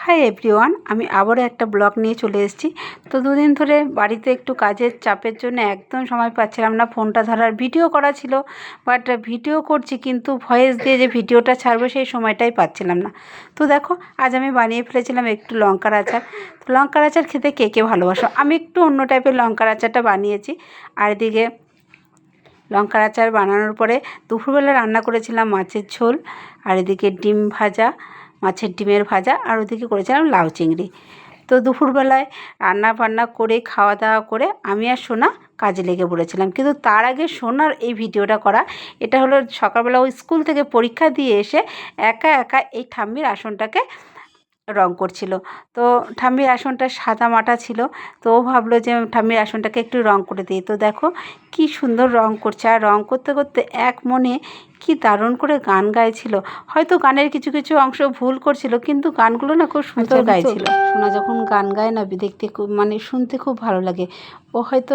Hi everyone, আমি আবারও একটা ব্লগ নিয়ে চলে এসেছি। তো দুদিন ধরে বাড়িতে একটু কাজের চাপের জন্য একদম সময় পাচ্ছিলাম না ফোনটা ধরার। ভিডিও করা ছিল, বাট ভিডিও করছি কিন্তু ভয়েস দিয়ে যে ভিডিওটা ছাড়বো সেই সময়টাই পাচ্ছিলাম না। তো দেখো, আজ আমি বানিয়ে ফেলেছিলাম একটু লঙ্কার আচার। তো লঙ্কার আচার খেতে কে কে ভালোবাসো? আমি একটু অন্য টাইপের লঙ্কার আচারটা বানিয়েছি। আর এদিকে লঙ্কার আচার বানানোর পরে দুপুরবেলা রান্না করেছিলাম মাছের ঝোল, আর এদিকে ডিম ভাজা, মাছের ডিমের ভাজা, আর ওদিকে করেছিলাম লাউ চিংড়ি। তো দুপুরবেলায় রান্না বান্না করে খাওয়া দাওয়া করে আমি আর সোনা কাজে লেগে পড়েছিলাম। কিন্তু তার আগে সোনার এই ভিডিওটা করা, এটা হলো সকালবেলা ওই স্কুল থেকে পরীক্ষা দিয়ে এসে একা একা এই ঠাম্মির আসনটাকে রং করছিল। তো ঠাম্মির আসনটা সাদা মাটা ছিল, তো ও ভাবলো যে ঠাম্মির আসনটাকে একটু রং করে দিই। তো দেখো কি সুন্দর রং করছে, আর রং করতে করতে এক মনে কি দারুণ করে গান গাইছিল। হয়তো গানের কিছু কিছু অংশ ভুল করছিল, কিন্তু গানগুলো না খুব সুন্দর গাইছিল। শোনা যখন গান গায় না, দেখতে খুব শুনতে খুব ভালো লাগে। ও হয়তো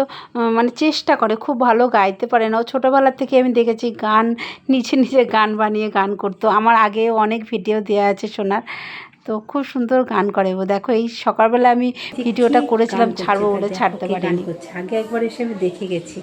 চেষ্টা করে, খুব ভালো গাইতে পারে না। ও ছোটোবেলার থেকে আমি দেখেছি গান নিজে নিজে গান বানিয়ে গান করতো। আমার আগে অনেক ভিডিও দেওয়া আছে সোনার। তো খুব সুন্দর গান করে ও। দেখো এই সকালবেলা আমি ভিডিওটা করেছিলাম, ছাড়বো বলে ছাড়তে পারিনি। আগে একবার এসে আমি দেখে গেছি।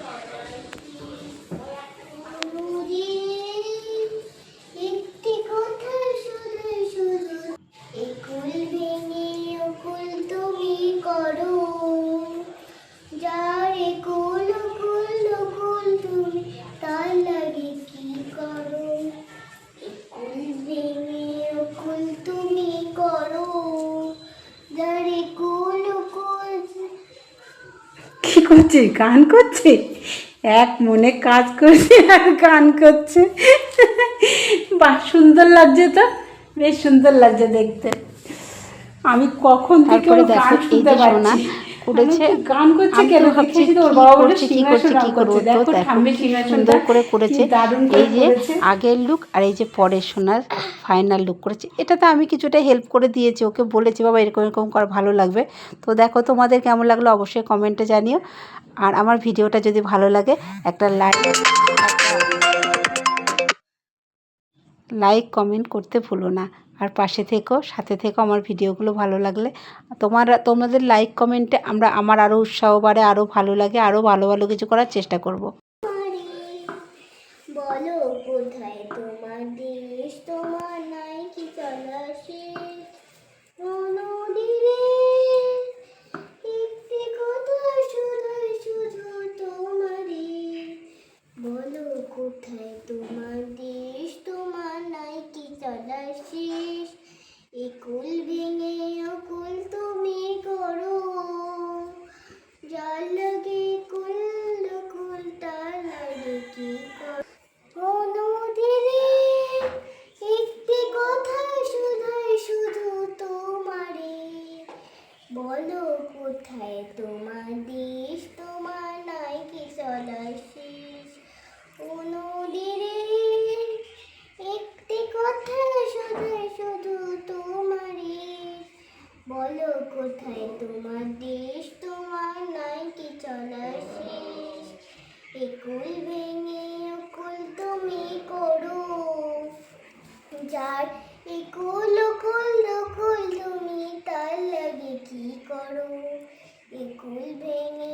কি করছে? গান করছে, এক মনে কাজ করছে আর গান করছে। বাহ, সুন্দর লাগছে তো, বেশ সুন্দর লাগছে দেখতে। আমি কখন থেকে ওর গান শুনতে পাচ্ছি। করেছে গান করছে কেন ভাবছি, ওর বাবা বলে সিংহাসন রং করছে। দেখো ঠাম্মির সিংহাসনটা সুন্দর করে করেছে। দারুণ এই যে করেছে। আগের লুক আর এই যে পরের সোনার ফাইনাল লুক করেছে, এটাতে আমি কিছুটা হেল্প করে দিয়েছি। ওকে বলেছি বাবা এরকম এরকম কর, ভালো লাগবে। তো দেখো তোমাদের কেমন লাগলো অবশ্যই কমেন্টে জানিও। আর আমার ভিডিওটা যদি ভালো লাগে একটা লাইক কমেন্ট করতে ভুলো না। আর পাশে থেকো, সাথে থেকো। আমার ভিডিওগুলো ভালো লাগলে তোমাদের লাইক কমেন্টে আমার আরও উৎসাহ বাড়ে, আরও ভালো লাগে, আরও ভালো ভালো কিছু করার চেষ্টা করব। বলো কোথায় তোমার দেশ, তোমার নাই কি চলা শেষ। নদীরে একটি কথা শুধু শুধু তোমারে। বলো কোথায় তোমার দেশ, তোমার নাই কি চলা শেষ। একুল ভেঙে অকুল তুমি করো, যার লাগে কুল কুল তার লাগে কি করো। একটি কথা শুধু শুধু তোমারে। বলো কোথায় তোমার দেশ, তোমার নাই কি চলা শেষ। ও নদীরে একটি কথা শুধু শুধু তোমারে। বলো কোথায় তোমার দেশ, তোমার নাই কি চলা শেষ। একুল ভেঙে অকুল তুমি করো, যার একুল কুল কুল তুমি তার লাগে কি করো। একুল ভেঙে